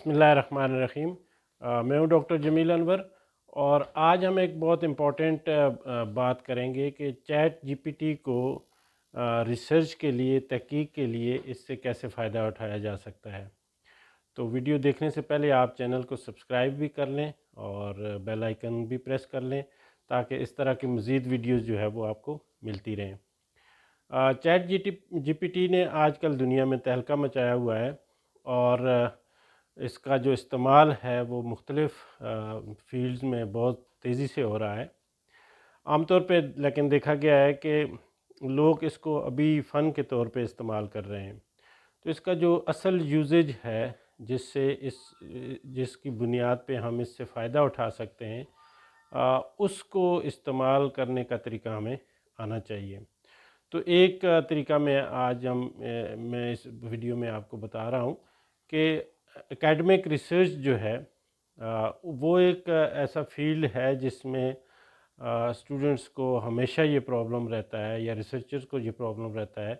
बिस्मिल्लाहिर्रहमानिर्रहीम। मैं हूं डॉक्टर जमील अनवर और आज हम एक बहुत इम्पॉर्टेंट बात करेंगे कि चैट जीपीटी को रिसर्च के लिए, तहकीक के लिए इससे कैसे फ़ायदा उठाया जा सकता है। तो वीडियो देखने से पहले आप चैनल को सब्सक्राइब भी कर लें और बेल आइकन भी प्रेस कर लें ताकि इस तरह की मज़ीद वीडियोज़ जो है वो आपको मिलती रहें। चैट जीपीटी ने आजकल दुनिया में तहलका मचाया हुआ है और इसका जो इस्तेमाल है वो मुख्तलिफ़ फ़ील्ड्स में बहुत तेज़ी से हो रहा है। आमतौर पे लेकिन देखा गया है कि लोग इसको अभी फ़न के तौर पे इस्तेमाल कर रहे हैं। तो इसका जो असल यूसेज है जिससे जिसकी बुनियाद पे हम इससे फ़ायदा उठा सकते हैं, उसको इस्तेमाल करने का तरीका हमें आना चाहिए। तो एक तरीका मैं इस वीडियो में आपको बता रहा हूँ कि एकेडमिक रिसर्च जो है वो एक ऐसा फील्ड है जिसमें स्टूडेंट्स को हमेशा ये प्रॉब्लम रहता है या रिसर्चर्स को ये प्रॉब्लम रहता है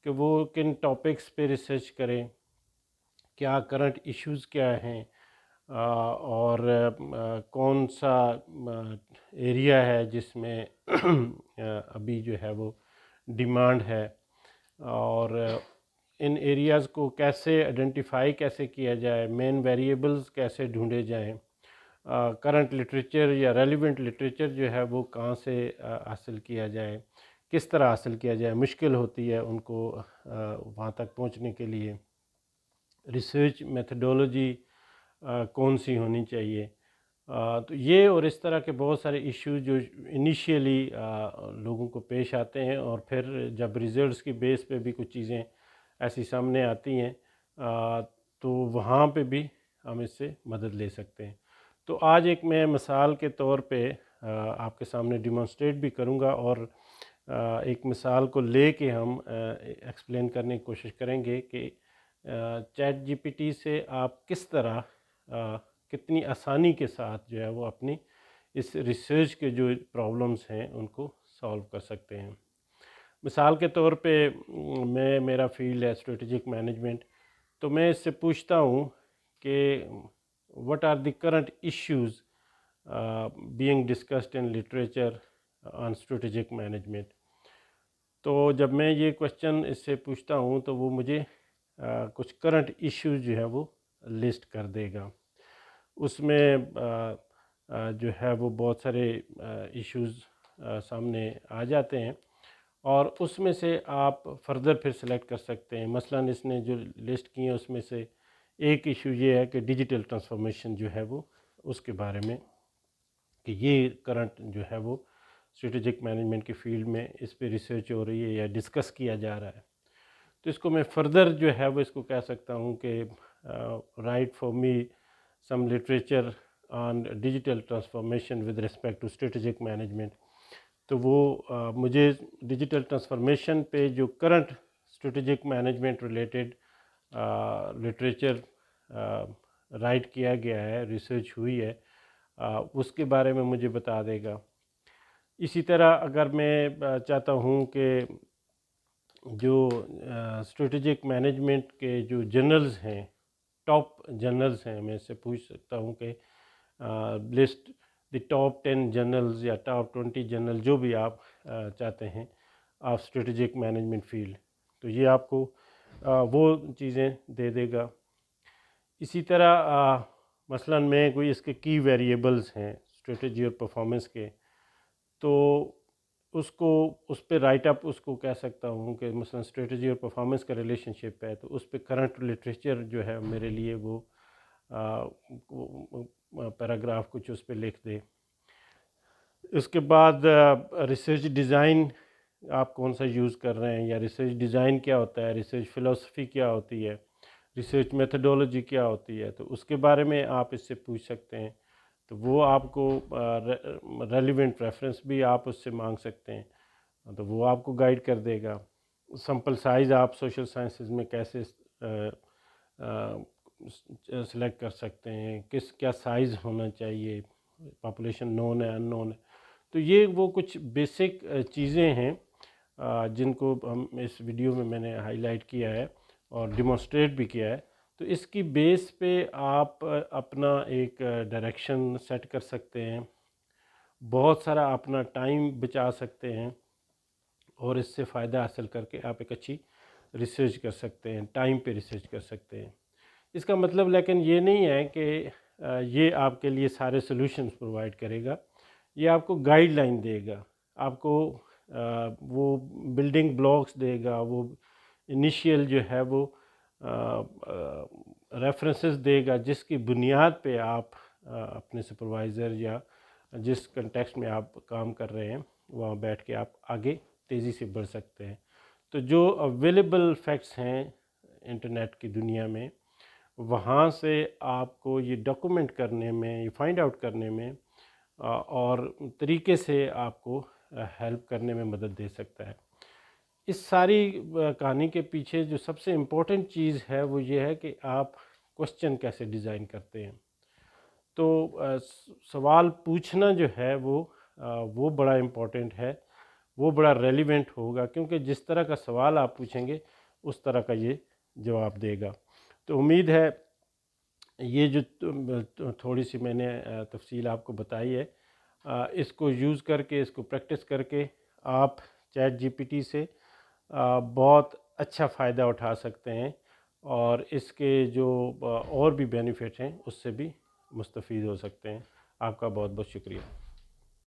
कि वो किन टॉपिक्स पे रिसर्च करें, क्या करंट इश्यूज़ क्या हैं, और कौन सा एरिया है जिसमें अभी जो है वो डिमांड है, और इन एरियाज़ को कैसे आइडेंटिफाई कैसे किया जाए, मेन वेरिएबल्स कैसे ढूंढे जाएं, करंट लिटरेचर या रेलिवेंट लिटरेचर जो है वो कहाँ से हासिल किया जाए, किस तरह हासिल किया जाए, मुश्किल होती है उनको वहाँ तक पहुँचने के लिए, रिसर्च मेथडोलॉजी कौन सी होनी चाहिए। तो ये और इस तरह के बहुत सारे इश्यूज जो इनिशियली लोगों को पेश आते हैं और फिर जब रिज़ल्ट्स की बेस पे भी कुछ चीज़ें ऐसी सामने आती हैं, तो वहाँ पे भी हम इससे मदद ले सकते हैं। तो आज एक मैं मिसाल के तौर पे आपके सामने डिमॉन्स्ट्रेट भी करूँगा और एक मिसाल को लेके हम एक्सप्लेन करने की कोशिश करेंगे कि चैट जीपीटी से आप किस तरह कितनी आसानी के साथ जो है वो अपनी इस रिसर्च के जो प्रॉब्लम्स हैं उनको सॉल्व कर सकते हैं। मिसाल के तौर पे मेरा फील्ड है स्ट्रेटेजिक मैनेजमेंट, तो मैं इससे पूछता हूँ कि what are the current issues being discussed in literature on strategic management. तो जब मैं ये क्वेश्चन इससे पूछता हूँ तो वो मुझे कुछ करंट इश्यूज़ जो है वो लिस्ट कर देगा। उसमें जो है वो बहुत सारे इश्यूज़ सामने आ जाते हैं और उसमें से आप फर्दर फिर सेलेक्ट कर सकते हैं। मसलन इसने जो लिस्ट की है उसमें से एक इशू ये है कि डिजिटल ट्रांसफॉर्मेशन जो है वो उसके बारे में, कि ये करंट जो है वो स्ट्रेटेजिक मैनेजमेंट की फील्ड में इस पे रिसर्च हो रही है या डिस्कस किया जा रहा है। तो इसको मैं फ़र्दर जो है वो इसको कह सकता हूँ कि write for me some literature on digital transformation with respect to strategic management. तो वो मुझे डिजिटल ट्रांसफॉर्मेशन पे जो current strategic management related literature write किया गया है, रिसर्च हुई है, उसके बारे में मुझे बता देगा। इसी तरह अगर मैं चाहता हूँ कि जो स्ट्रेटेजिक मैनेजमेंट के जो जर्नल्स हैं, टॉप जर्नल्स हैं, मैं इससे पूछ सकता हूँ कि लिस्ट द टॉप 10 जर्नल्स या टॉप 20 जर्नल जो भी आप चाहते हैं ऑफ स्ट्रेटेजिक मैनेजमेंट फील्ड, तो ये आपको वो चीज़ें दे देगा। इसी तरह मसलन में कोई इसके की वेरिएबल्स हैं स्ट्रेटजी और परफॉर्मेंस के, तो उसको उस पे राइट अप उसको कह सकता हूँ कि मसलन स्ट्रेटजी और परफॉर्मेंस का रिलेशनशिप है, तो उस पे करंट लिटरेचर जो है मेरे लिए वो पैराग्राफ कुछ उस पे लिख दे। उसके बाद रिसर्च डिज़ाइन आप कौन सा यूज़ कर रहे हैं, या रिसर्च डिज़ाइन क्या होता है, रिसर्च फ़िलासफ़ी क्या होती है, रिसर्च मेथडोलॉजी क्या होती है, तो उसके बारे में आप इससे पूछ सकते हैं। तो वो आपको रेलिवेंट रेफरेंस भी आप उससे मांग सकते हैं, तो वो आपको गाइड कर देगा। सैंपल साइज़ आप सोशल साइंसेज में कैसे सेलेक्ट कर सकते हैं, क्या साइज़ होना चाहिए, पॉपुलेशन नोन है अननोन है। तो ये वो कुछ बेसिक चीज़ें हैं जिनको हम इस वीडियो में मैंने हाईलाइट किया है और डिमॉन्स्ट्रेट भी किया है। تو اس کی بیس پہ آپ اپنا ایک ڈائریکشن سیٹ کر سکتے ہیں، بہت سارا اپنا ٹائم بچا سکتے ہیں، اور اس سے فائدہ حاصل کر کے آپ ایک اچھی ریسرچ کر سکتے ہیں، ٹائم پہ ریسرچ کر سکتے ہیں۔ اس کا مطلب لیکن یہ نہیں ہے کہ یہ آپ کے لیے سارے سلوشنز پرووائڈ کرے گا، یہ آپ کو گائیڈ لائن دے گا، آپ کو وہ بلڈنگ بلاکس دے گا، وہ انیشیل جو ہے وہ ریفرنسز دے گا، جس کی بنیاد پہ آپ اپنے سپروائزر یا جس کنٹیکسٹ میں آپ کام کر رہے ہیں وہاں بیٹھ کے آپ آگے تیزی سے بڑھ سکتے ہیں۔ تو جو اویلیبل فیکٹس ہیں انٹرنیٹ کی دنیا میں، وہاں سے آپ کو یہ ڈاکومنٹ کرنے میں، یہ فائنڈ آؤٹ کرنے میں اور طریقے سے آپ کو ہیلپ کرنے میں مدد دے سکتا ہے۔ اس ساری کہانی کے پیچھے جو سب سے امپورٹنٹ چیز ہے وہ یہ ہے کہ آپ کوسچن کیسے ڈیزائن کرتے ہیں۔ تو سوال پوچھنا جو ہے وہ بڑا امپورٹنٹ ہے، وہ بڑا ریلیونٹ ہوگا، کیونکہ جس طرح کا سوال آپ پوچھیں گے اس طرح کا یہ جواب دے گا۔ تو امید ہے یہ جو تھوڑی سی میں نے تفصیل آپ کو بتائی ہے، اس کو یوز کر کے، اس کو پریکٹس کر کے آپ چیٹ جی پی ٹی سے بہت اچھا فائدہ اٹھا سکتے ہیں، اور اس کے جو اور بھی بینیفٹ ہیں اس سے بھی مستفید ہو سکتے ہیں۔ آپ کا بہت بہت شکریہ۔